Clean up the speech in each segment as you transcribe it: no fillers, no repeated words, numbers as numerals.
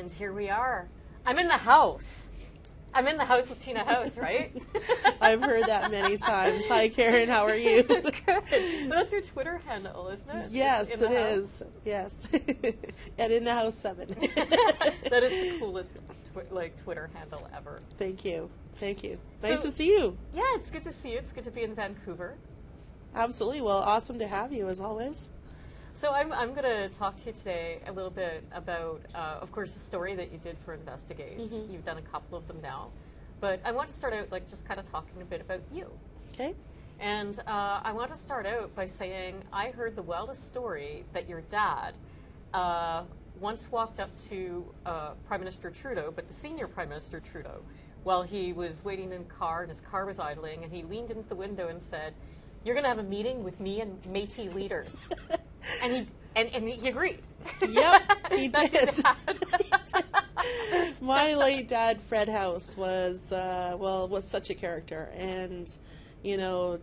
And here we are. I'm in the house. I'm in the house with Tina House, right? I've heard that many times. Hi, Karyn. How are you? Good. Well, that's your Twitter handle, isn't it? Yes, it is. Yes. And in the house 7. That is the coolest Twitter handle ever. Thank you. Thank you. Nice to see you. Yeah, it's good to see you. It's good to be in Vancouver. Absolutely. Well, awesome to have you, as always. So I'm going to talk to you today a little bit about, of course, the story that you did for Investigates. Mm-hmm. You've done a couple of them now. But I want to start out just kind of talking a bit about you. Okay. And I want to start out by saying I heard the wildest story that your dad once walked up to Prime Minister Trudeau, but the senior Prime Minister Trudeau, while he was waiting in a car and his car was idling, and he leaned into the window and said, "You're going to have a meeting with me and Métis leaders." And he agreed. Yep, he did. My late dad, Fred House, was such a character, and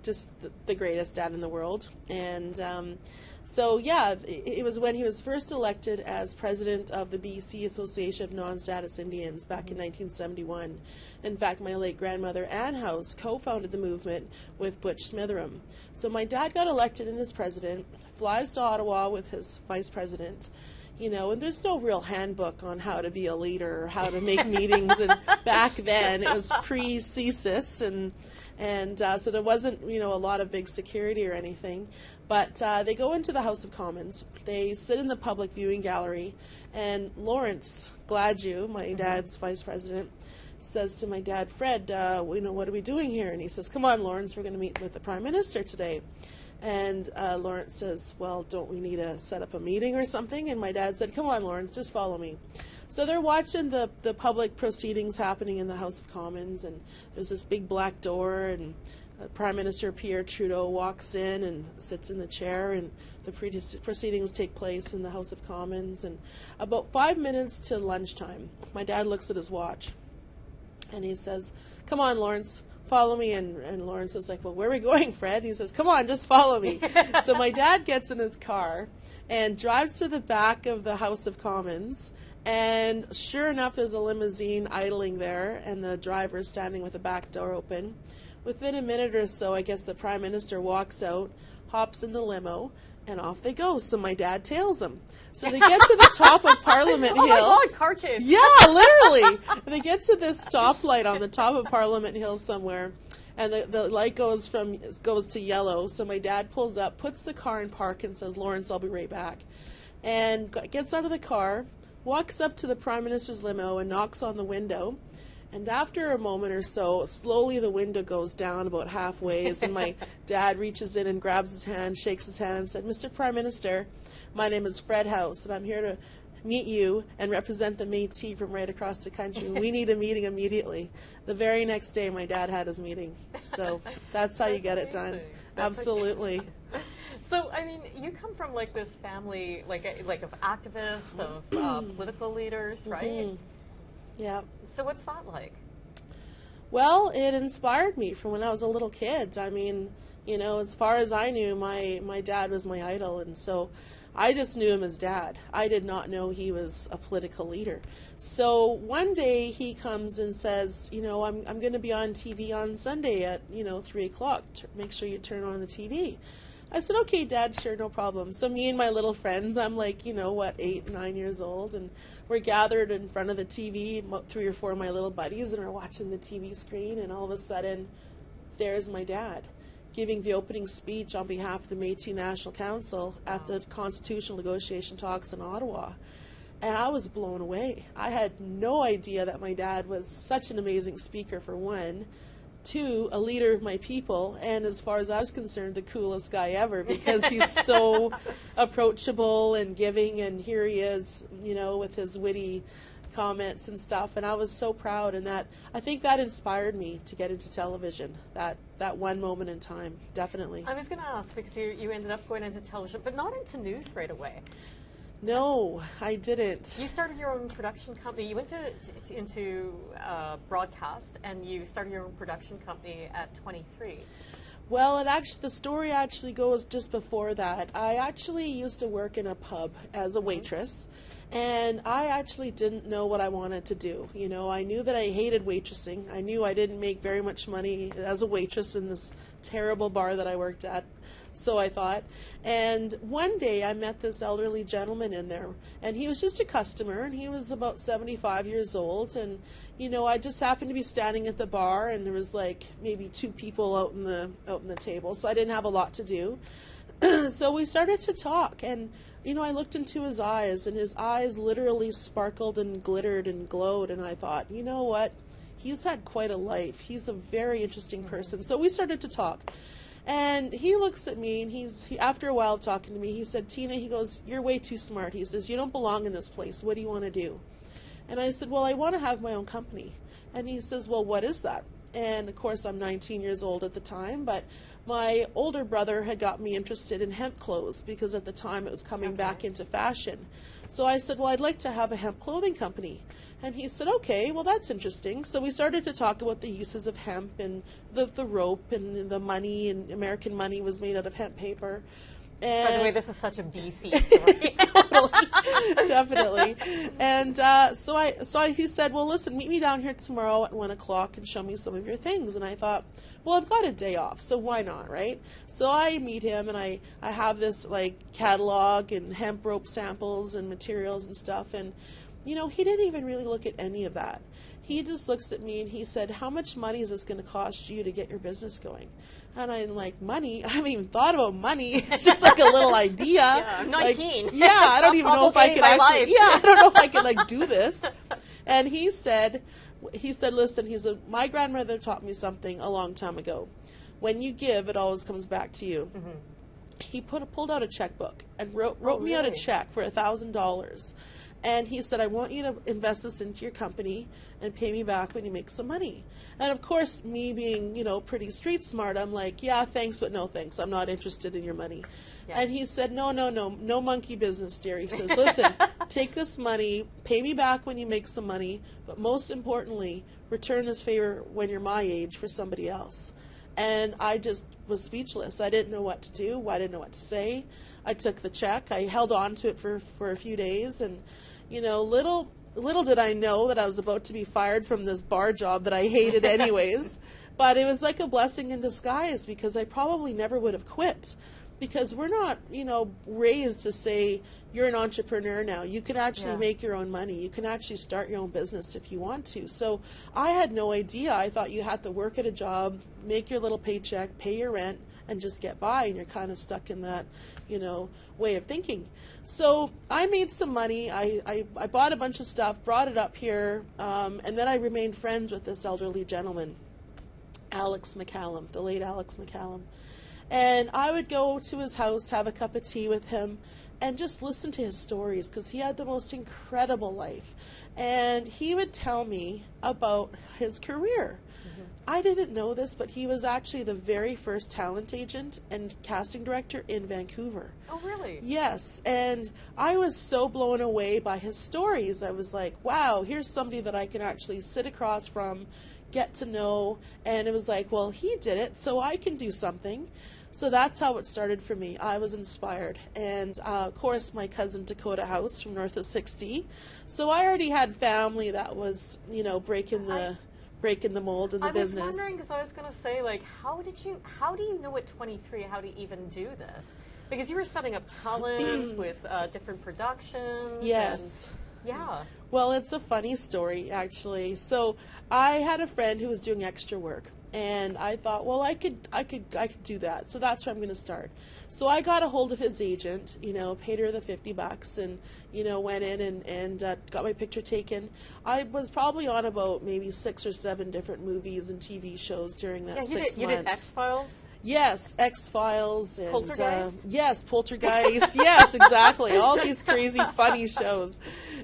just the greatest dad in the world. And so yeah, it was when he was first elected as president of the BC Association of Non-Status Indians back in 1971. In fact, my late grandmother, Ann House, co-founded the movement with Butch Smitheram. So my dad got elected in as president, flies to Ottawa with his vice president, and there's no real handbook on how to be a leader or how to make meetings. And back then, it was pre-CSIS, and so there wasn't, a lot of big security or anything. But they go into the House of Commons. They sit in the public viewing gallery, and Lawrence Gladue, my dad's vice president, says to my dad, "Fred, what are we doing here?" And he says, "Come on, Lawrence, we're going to meet with the Prime Minister today." And Lawrence says, "Well, don't we need to set up a meeting or something?" And my dad said, "Come on, Lawrence, just follow me." So they're watching the public proceedings happening in the House of Commons, and there's this big black door, and Prime Minister Pierre Trudeau walks in and sits in the chair, and the proceedings take place in the House of Commons. And about 5 minutes to lunchtime, my dad looks at his watch, and he says, "Come on, Lawrence, follow me." And Lawrence is like, "Well, where are we going, Fred?" He says, "Come on, just follow me." So my dad gets in his car and drives to the back of the House of Commons, and sure enough, there's a limousine idling there, and the driver's standing with the back door open. Within a minute or so, I guess the Prime Minister walks out, hops in the limo, and off they go. So my dad tails them. So they get to the top of Parliament Hill. Oh my God, car chase. Yeah, literally. They get to this stoplight on the top of Parliament Hill somewhere, and the light goes to yellow. So my dad pulls up, puts the car in park, and says, "Lawrence, I'll be right back." And gets out of the car, walks up to the Prime Minister's limo and knocks on the window. And after a moment or so, slowly the window goes down about halfway, and my dad reaches in and grabs his hand, shakes his hand, and said, "Mr. Prime Minister, my name is Fred House, and I'm here to meet you and represent the Métis from right across the country. We need a meeting immediately." The very next day, my dad had his meeting. So that's how you get it done. That's Absolutely. So, I mean, you come from this family, like of activists, of political leaders, right? Mm-hmm. Yeah. So what's that like? Well, it inspired me from when I was a little kid. I mean, as far as I knew, my dad was my idol, and so I just knew him as Dad. I did not know he was a political leader. So one day he comes and says, I'm going to be on TV on Sunday at 3 o'clock. Make sure you turn on the TV. I said, "Okay, Dad, sure, no problem." So me and my little friends, I'm like, 8, 9 years old, and we're gathered in front of the TV, 3 or 4 of my little buddies, and we're watching the TV screen, and all of a sudden, there's my dad giving the opening speech on behalf of the Métis National Council at the Constitutional Negotiation Talks in Ottawa. And I was blown away. I had no idea that my dad was such an amazing speaker, for one. 2, a leader of my people, and as far as I was concerned, the coolest guy ever, because he's so approachable and giving, and here he is, with his witty comments and stuff, and I was so proud, and I think that inspired me to get into television, that one moment in time, definitely. I was going to ask, because you ended up going into television, but not into news right away. No, I didn't. You started your own production company. You went into broadcast, and you started your own production company at 23. Well, the story actually goes just before that. I actually used to work in a pub as a waitress, And I actually didn't know what I wanted to do. You know, I knew that I hated waitressing. I knew I didn't make very much money as a waitress in this terrible bar that I worked at. So I thought. And one day I met this elderly gentleman in there, and he was just a customer, and he was about 75 years old. And, you know, I just happened to be standing at the bar, and there was like maybe 2 people out in the table, so I didn't have a lot to do. So we started to talk, and, you know, I looked into his eyes, and his eyes literally sparkled and glittered and glowed, and I thought, you know what? He's had quite a life. He's a very interesting person. So we started to talk. And he looks at me, and after a while of talking to me, he said, Tina, he goes, you're way too smart. He says, you don't belong in this place. What do you want to do? And I said, well, I want to have my own company. And he says, well, what is that? And, of course, I'm 19 years old at the time, but my older brother had got me interested in hemp clothes because at the time it was coming back into fashion. So I said, well, I'd like to have a hemp clothing company. And he said, okay, well, that's interesting. So we started to talk about the uses of hemp and the rope and the money, and American money was made out of hemp paper. And by the way, this is such a BC story. Totally, definitely. And so he said, well, listen, meet me down here tomorrow at 1 o'clock and show me some of your things. And I thought, well, I've got a day off, so why not, right? So I meet him, and I have this, like, catalog and hemp rope samples and materials and stuff, and you know, he didn't even really look at any of that. He just looks at me and he said, how much money is this going to cost you to get your business going? And I'm like, money? I haven't even thought about money. It's just like a little idea. Yeah, I'm 19. Like, yeah, I don't even know if I could actually, I don't know if I could like do this. And he said, listen, he said, my grandmother taught me something a long time ago. When you give, it always comes back to you. Mm-hmm. He pulled out a checkbook and wrote me out a check for $1,000. And he said, I want you to invest this into your company and pay me back when you make some money. And of course, me being, you know, pretty street smart, I'm like, yeah, thanks, but no thanks. I'm not interested in your money. Yeah. And he said, no monkey business, dear. He says, listen, take this money, pay me back when you make some money, but most importantly, return this favor when you're my age for somebody else. And I just was speechless. I didn't know what to do. I didn't know what to say. I took the check. I held on to it for a few days, and you know, little did I know that I was about to be fired from this bar job that I hated anyways. But it was like a blessing in disguise, because I probably never would have quit. Because we're not, you know, raised to say you're an entrepreneur now. You can actually make your own money. You can actually start your own business if you want to. So I had no idea. I thought you had to work at a job, make your little paycheck, pay your rent, and just get by. And you're kind of stuck in that, you know, way of thinking. So I made some money. I bought a bunch of stuff, brought it up here, and then I remained friends with this elderly gentleman, Alex McCallum, the late Alex McCallum. And I would go to his house, have a cup of tea with him, and just listen to his stories, because he had the most incredible life. And he would tell me about his career. Mm-hmm. I didn't know this, but he was actually the very first talent agent and casting director in Vancouver. Oh, really? Yes, and I was so blown away by his stories. I was like, wow, here's somebody that I can actually sit across from, get to know, and it was like, well, he did it, so I can do something. So that's how it started for me. I was inspired. And, of course, my cousin Dakota House from north of 60. So I already had family that was, you know, breaking the mold in the business. I was wondering, because I was going to say, like, how do you know at 23 how to even do this? Because you were setting up talent with different productions. Yes. Yeah. Well, it's a funny story, actually. So I had a friend who was doing extra work. And I thought, well, I could do that. So that's where I'm going to start. So I got a hold of his agent, you know, paid her the $50, and you know, went in and got my picture taken. I was probably on about maybe 6 or 7 different movies and TV shows during that 6 months. You did X-Files? Yes, X-Files and Poltergeist? Yes, Poltergeist. Yes, exactly. All these crazy, funny shows,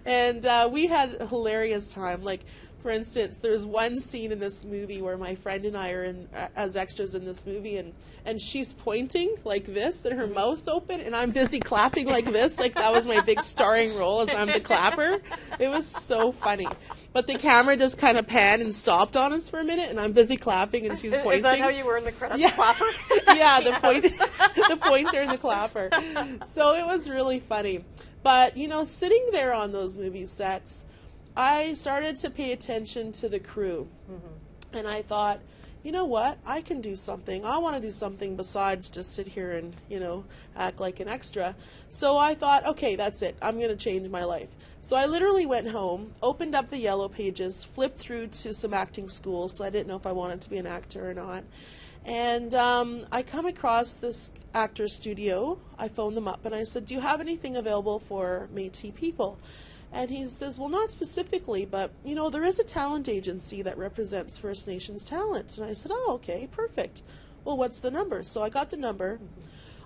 and we had a hilarious time. Like, For instance, there's one scene in this movie where my friend and I are in as extras in this movie, and she's pointing like this and her mouth's open, and I'm busy clapping like this, like that was my big starring role as I'm the clapper. It was so funny. But the camera just kind of panned and stopped on us for a minute, and I'm busy clapping, and she's pointing. Is that how you were in the credits? Yeah. Clapper? Yeah, the pointer and the clapper. So it was really funny. But, you know, sitting there on those movie sets, I started to pay attention to the crew. Mm-hmm. And I thought, you know what, I can do something. I want to do something besides just sit here and, you know, act like an extra. So I thought, okay, that's it. I'm going to change my life. So I literally went home, opened up the Yellow Pages, flipped through to some acting schools, so I didn't know if I wanted to be an actor or not. And I come across this actor studio. I phoned them up and I said, do you have anything available for Métis people? And he says, well, not specifically, but, you know, there is a talent agency that represents First Nations talent. And I said, oh, okay, perfect. Well, what's the number? So I got the number.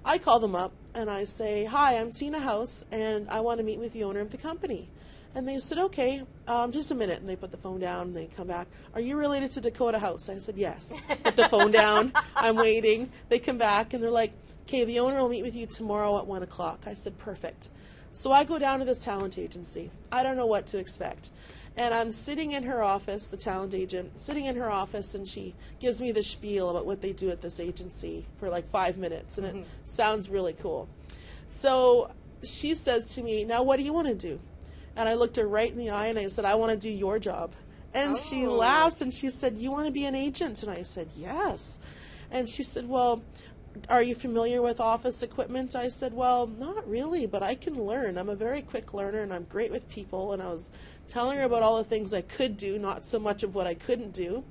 I call them up and I say, hi, I'm Tina House, and I want to meet with the owner of the company. And they said, okay, just a minute. And they put the phone down and they come back. Are you related to Dakota House? I said, yes. Put the phone down. I'm waiting. They come back and they're like, okay, the owner will meet with you tomorrow at 1 o'clock. I said, perfect. So I go down to this talent agency. I don't know what to expect. And I'm sitting in her office, the talent agent, sitting in her office, and she gives me the spiel about what they do at this agency for like 5 minutes. And it sounds really cool. So she says to me, now what do you want to do? And I looked her right in the eye and I said, I want to do your job. And she laughs and she said, you want to be an agent? And I said, yes. And she said, well, are you familiar with office equipment? I said, well, not really, but I can learn. I'm a very quick learner and I'm great with people. And I was telling her about all the things I could do, not so much of what I couldn't do.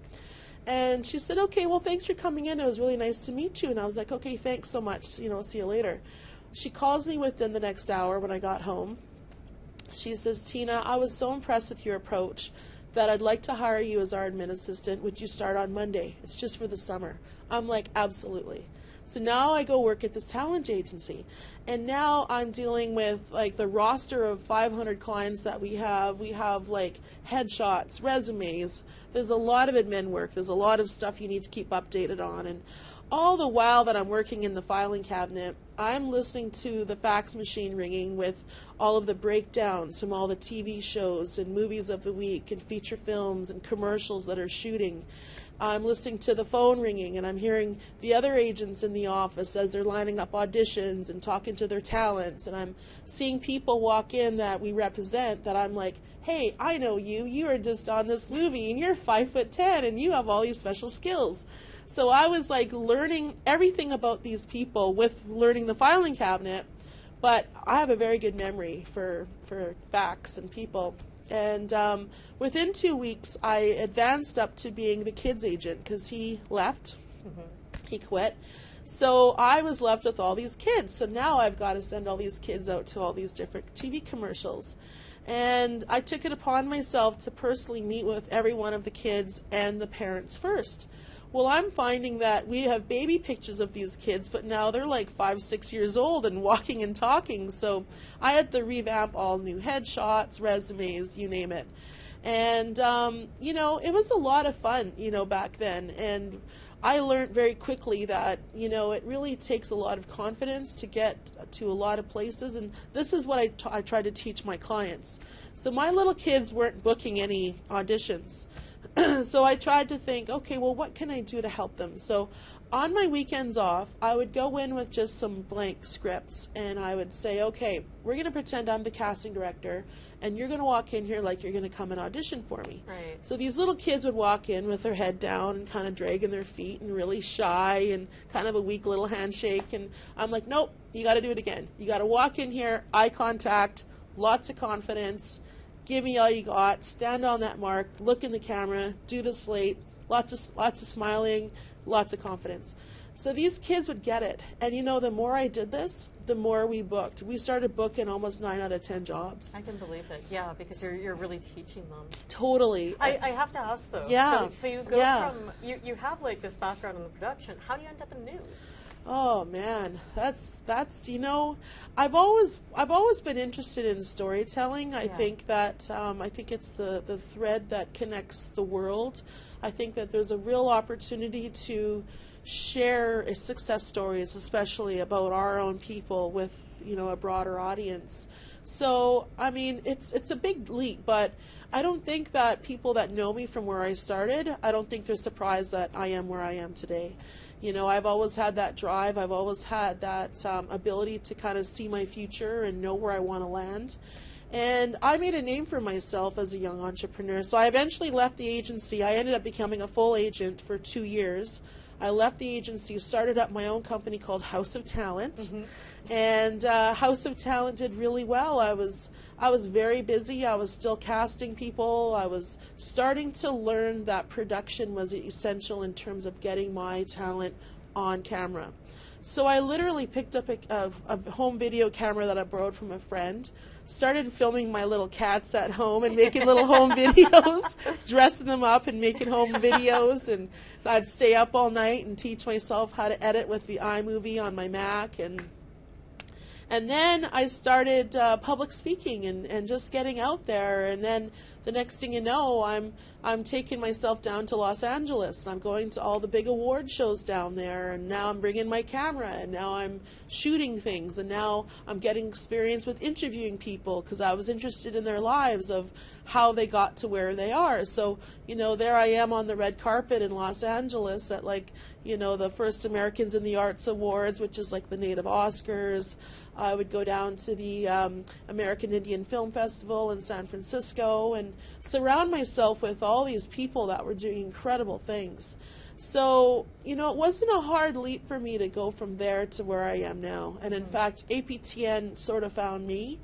And she said, okay, well, thanks for coming in. It was really nice to meet you. And I was like, okay, thanks so much. You know, see you later. She calls me within the next hour when I got home. She says, Tina, I was so impressed with your approach that I'd like to hire you as our admin assistant. Would you start on Monday? It's just for the summer. I'm like, absolutely. So now I go work at this talent agency. And now I'm dealing with like the roster of 500 clients that we have. We have like headshots, resumes. There's a lot of admin work. There's a lot of stuff you need to keep updated on. And all the while that I'm working in the filing cabinet, I'm listening to the fax machine ringing with all of the breakdowns from all the TV shows and movies of the week and feature films and commercials that are shooting. I'm listening to the phone ringing and I'm hearing the other agents in the office as they're lining up auditions and talking to their talents. And I'm seeing people walk in that we represent that I'm like, hey, I know you. You are just on this movie and you're 5'10" and you have all these special skills. So I was like learning everything about these people with learning the filing cabinet, but I have a very good memory for facts and people. And within 2 weeks, I advanced up to being the kids agent because he left. He quit. So I was left with all these kids. So now I've got to send all these kids out to all these different TV commercials. And I took it upon myself to personally meet with every one of the kids and the parents first. Well, I'm finding that we have baby pictures of these kids, but now they're like 5, 6 years old and walking and talking. So I had to revamp all new headshots, resumes, you name it. And, you know, it was a lot of fun, you know, back then. And I learned very quickly that, you know, it really takes a lot of confidence to get to a lot of places. And this is what I tried to teach my clients. So my little kids weren't booking any auditions. So I tried to think, okay, well, what can I do to help them? So on my weekends off, I would go in with just some blank scripts, and I would say, okay, we're going to pretend I'm the casting director, and you're going to walk in here like you're going to come and audition for me. Right. So these little kids would walk in with their head down and kind of dragging their feet and really shy and kind of a weak little handshake. And I'm like, nope, you got to do it again. You got to walk in here, eye contact, lots of confidence. Give me all you got, stand on that mark, look in the camera, do the slate, lots of smiling, lots of confidence. So these kids would get it. And you know, the more I did this, the more we booked. We started booking almost 9 out of 10 jobs. I can believe it, yeah, because you're really teaching them. Totally. I have to ask though, Yeah. so you go from, you have like this background in the production, how do you end up in news? Oh man, that's I've always been interested in storytelling. I Yeah. think that I think it's the thread that connects the world. I think that there's a real opportunity to share success stories, especially about our own people, with a broader audience. So I mean, it's a big leap, but I don't think that people that know me from where I started, I don't think they're surprised that I am where I am today. I've always had that drive. I've always had that ability to kind of see my future and know where I want to land. And I made a name for myself as a young entrepreneur. So I eventually left the agency. I ended up becoming a full agent for 2 years. I left the agency, started up my own company called House of Talent. And House of Talent did really well. I was very busy. I was still casting people. I was starting to learn that production was essential in terms of getting my talent on camera. So I literally picked up a home video camera that I borrowed from a friend, started filming my little cats at home and making little home videos, dressing them up and making home videos. And I'd stay up all night and teach myself how to edit with the iMovie on my Mac. And then I started public speaking and just getting out there. And then the next thing you know, I'm taking myself down to Los Angeles, and I'm going to all the big award shows down there. And now I'm bringing my camera, and now I'm shooting things, and now I'm getting experience with interviewing people because I was interested in their lives of how they got to where they are. So, there I am on the red carpet in Los Angeles at the First Americans in the Arts Awards, which is like the Native Oscars. I would go down to the American Indian Film Festival in San Francisco and surround myself with all these people that were doing incredible things. So, it wasn't a hard leap for me to go from there to where I am now. And in fact, APTN sort of found me.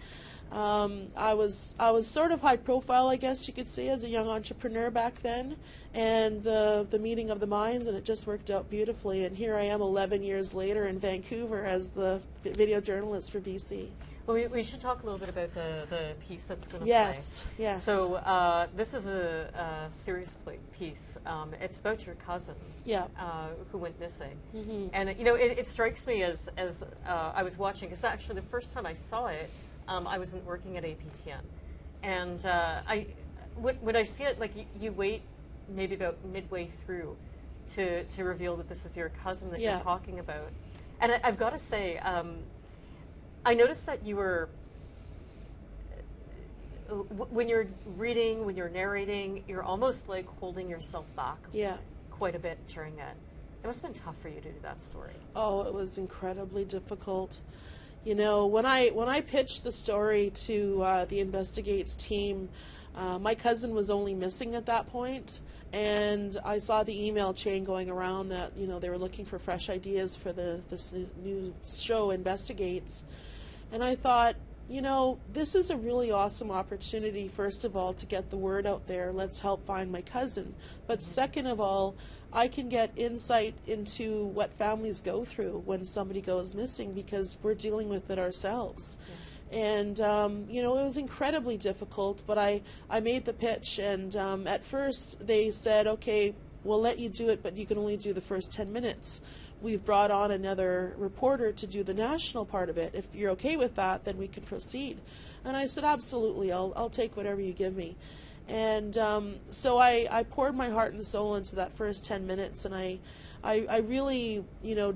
I was sort of high profile, I guess you could say, as a young entrepreneur back then, and the meeting of the minds, and it just worked out beautifully. And here I am 11 years later in Vancouver as the video journalist for BC. Well, we should talk a little bit about the piece that's going to Yes, play. yes. So this is a serious piece. It's about your cousin, Yeah. who went missing. Mm-hmm. And it strikes me as I was watching, because actually the first time I saw it, I wasn't working at APTN, and when I see it, like you wait maybe about midway through to reveal that this is your cousin that Yeah. you're talking about, and I've got to say, I noticed that you were when you're reading, when you're narrating, you're almost like holding yourself back Yeah. quite a bit during it. It must have been tough for you to do that story. Oh, it was incredibly difficult. When I pitched the story to the Investigates team, my cousin was only missing at that point, and I saw the email chain going around that they were looking for fresh ideas for this new show, Investigates, and I thought, this is a really awesome opportunity. First of all, to get the word out there. Let's help find my cousin. But second of all, I can get insight into what families go through when somebody goes missing, because we're dealing with it ourselves. Yeah. And, it was incredibly difficult, but I made the pitch, and at first they said, okay, we'll let you do it, but you can only do the first 10 minutes. We've brought on another reporter to do the national part of it. If you're okay with that, then we can proceed. And I said, absolutely, I'll take whatever you give me. And so I poured my heart and soul into that first 10 minutes, and I really,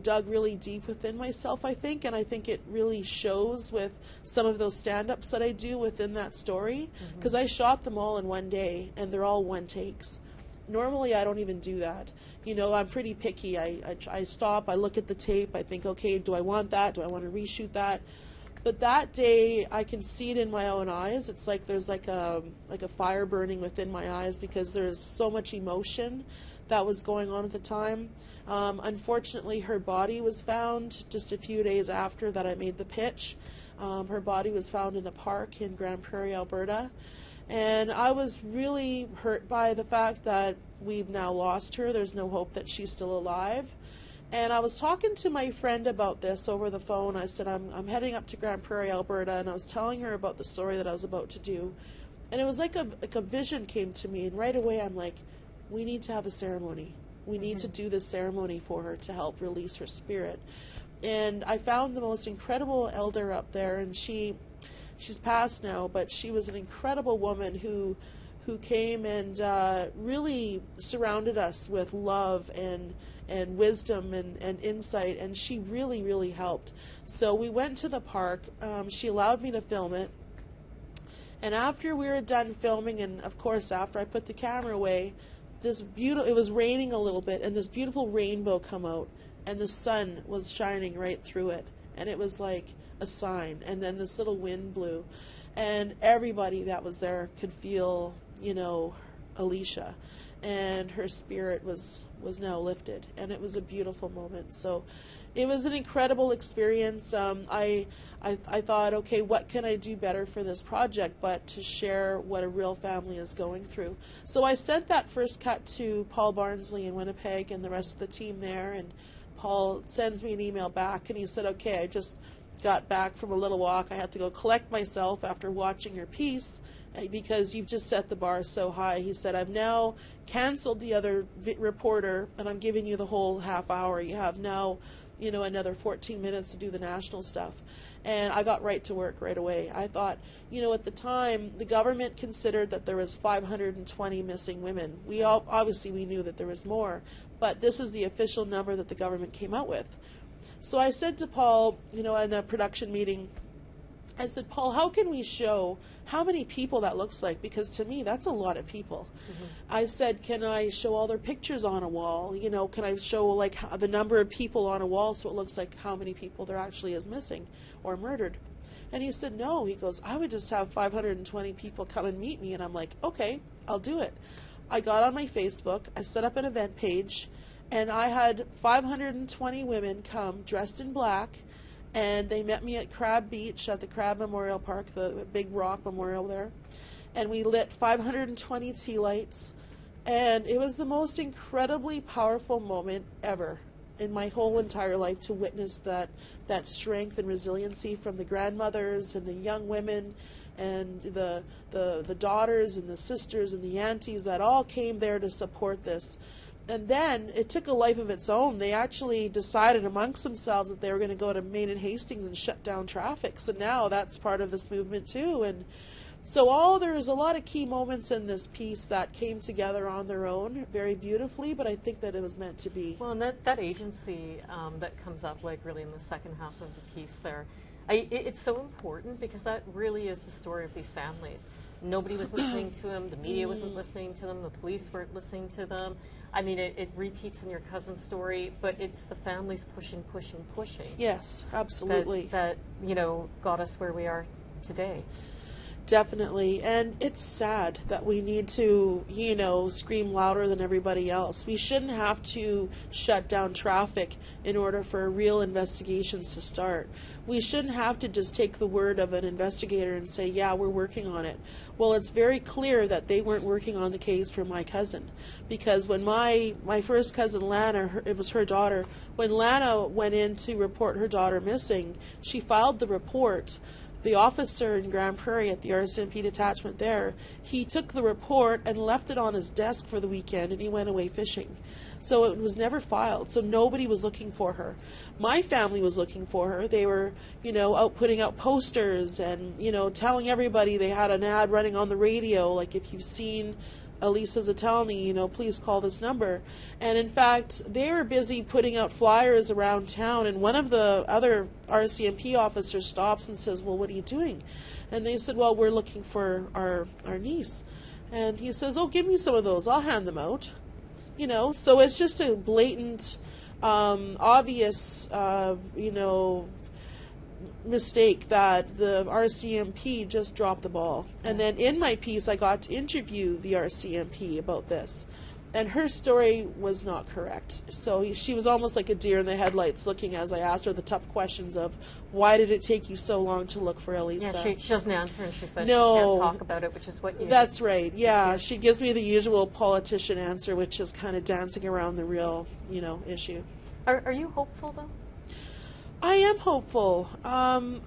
dug really deep within myself, I think, and I think it really shows with some of those stand-ups that I do within that story, because I shot them all in one day, and they're all one takes. Normally, I don't even do that. I'm pretty picky. I stop, I look at the tape, I think, okay, do I want that? Do I want to reshoot that? But that day, I can see it in my own eyes. It's like there's like a fire burning within my eyes, because there's so much emotion that was going on at the time. Unfortunately, her body was found just a few days after that I made the pitch. Her body was found in a park in Grand Prairie, Alberta. And I was really hurt by the fact that we've now lost her. There's no hope that she's still alive. And I was talking to my friend about this over the phone. I said, I'm heading up to Grand Prairie, Alberta, and I was telling her about the story that I was about to do. And it was like a vision came to me, and right away I'm like, we need to have a ceremony. We need to do this ceremony for her to help release her spirit. And I found the most incredible elder up there, and she's passed now, but she was an incredible woman who came and really surrounded us with love and wisdom and insight, and she really, really helped. So we went to the park. She allowed me to film it. And after we were done filming, and of course after I put the camera away, it was raining a little bit, and this beautiful rainbow come out, and the sun was shining right through it, and it was like a sign. And then this little wind blew, and everybody that was there could feel, Alicia, and her spirit was now lifted, and it was a beautiful moment. So it was an incredible experience. I thought, okay, what can I do better for this project but to share what a real family is going through? So I sent that first cut to Paul Barnsley in Winnipeg and the rest of the team there, and Paul sends me an email back, and he said, okay, I just got back from a little walk. I had to go collect myself after watching your piece because you've just set the bar so high. He said, I've now canceled the other reporter, and I'm giving you the whole half hour. You have now, another 14 minutes to do the national stuff. And I got right to work right away. I thought, at the time, the government considered that there was 520 missing women. Obviously we knew that there was more, but this is the official number that the government came out with. So I said to Paul, in a production meeting, I said, Paul, how can we show how many people that looks like? Because to me, that's a lot of people. I said, can I show all their pictures on a wall? Can I show like the number of people on a wall so it looks like how many people there actually is missing or murdered? And he said, no. He goes, I would just have 520 people come and meet me. And I'm like, okay, I'll do it. I got on my Facebook. I set up an event page, and I had 520 women come dressed in black. And they met me at Crab Beach at the Crab Memorial Park, the big rock memorial there. And we lit 520 tea lights. And it was the most incredibly powerful moment ever in my whole entire life to witness that strength and resiliency from the grandmothers and the young women and the daughters and the sisters and the aunties that all came there to support this. And then it took a life of its own. They actually decided amongst themselves that they were going to go to Main and Hastings and shut down traffic. So now that's part of this movement too. And so there's a lot of key moments in this piece that came together on their own very beautifully, but I think that it was meant to be. Well, and that agency that comes up like really in the second half of the piece there, it's so important because that really is the story of these families. Nobody was listening to them. The media wasn't listening to them. The police weren't listening to them. I mean, it repeats in your cousin's story, but it's the families pushing. Yes, absolutely. That got us where we are today. Definitely. And it's sad that we need to, scream louder than everybody else. We shouldn't have to shut down traffic in order for real investigations to start. We shouldn't have to just take the word of an investigator and say, yeah, we're working on it. Well, it's very clear that they weren't working on the case for my cousin. Because when my first cousin, Lana, it was her daughter, when Lana went in to report her daughter missing, she filed the report. The officer in Grand Prairie at the RCMP detachment there, he took the report and left it on his desk for the weekend, and he went away fishing. So it was never filed. So nobody was looking for her. My family was looking for her. They were, out putting out posters and, telling everybody. They had an ad running on the radio, like, if you've seen Elisa Zatelny, please call this number. And in fact, they were busy putting out flyers around town, and one of the other RCMP officers stops and says, well, what are you doing? And they said, well, we're looking for our niece. And he says, oh, give me some of those. I'll hand them out. So it's just a blatant, obvious, mistake that the RCMP just dropped the ball. And then in my piece, I got to interview the RCMP about this. And her story was not correct. So she was almost like a deer in the headlights looking as I asked her the tough questions of, why did it take you so long to look for Elisa? Yeah, she doesn't answer, and she says no, she can't talk about it, which is what you... That's right, yeah. She gives me the usual politician answer, which is kind of dancing around the real, issue. Are you hopeful, though? I am hopeful. I'm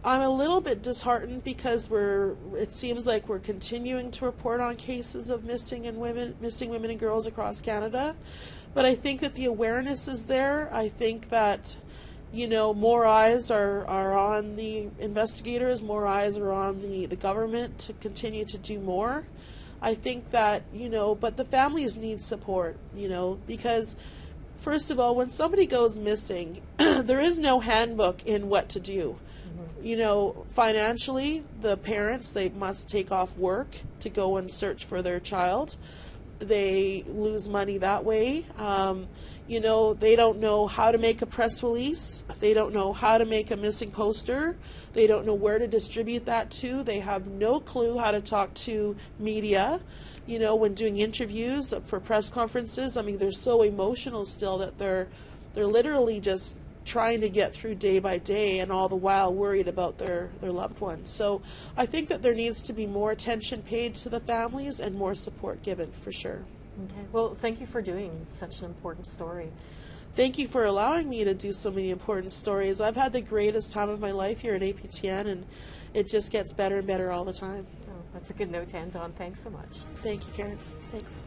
a little bit disheartened because it seems like we're continuing to report on cases of missing women and girls across Canada. But I think that the awareness is there. I think that, more eyes are on the investigators, more eyes are on the government to continue to do more. I think that, but the families need support, because first of all, when somebody goes missing, there is no handbook in what to do. Financially, the parents, they must take off work to go and search for their child. They lose money that way. They don't know how to make a press release. They don't know how to make a missing poster. They don't know where to distribute that to. They have no clue how to talk to media. When doing interviews for press conferences, I mean, they're so emotional still that they're literally just trying to get through day by day, and all the while worried about their loved ones. So I think that there needs to be more attention paid to the families and more support given, for sure. Okay. Well, thank you for doing such an important story. Thank you for allowing me to do so many important stories. I've had the greatest time of my life here at APTN, and it just gets better and better all the time. Oh, that's a good note to end on. Thanks so much. Thank you, Karyn. Thanks.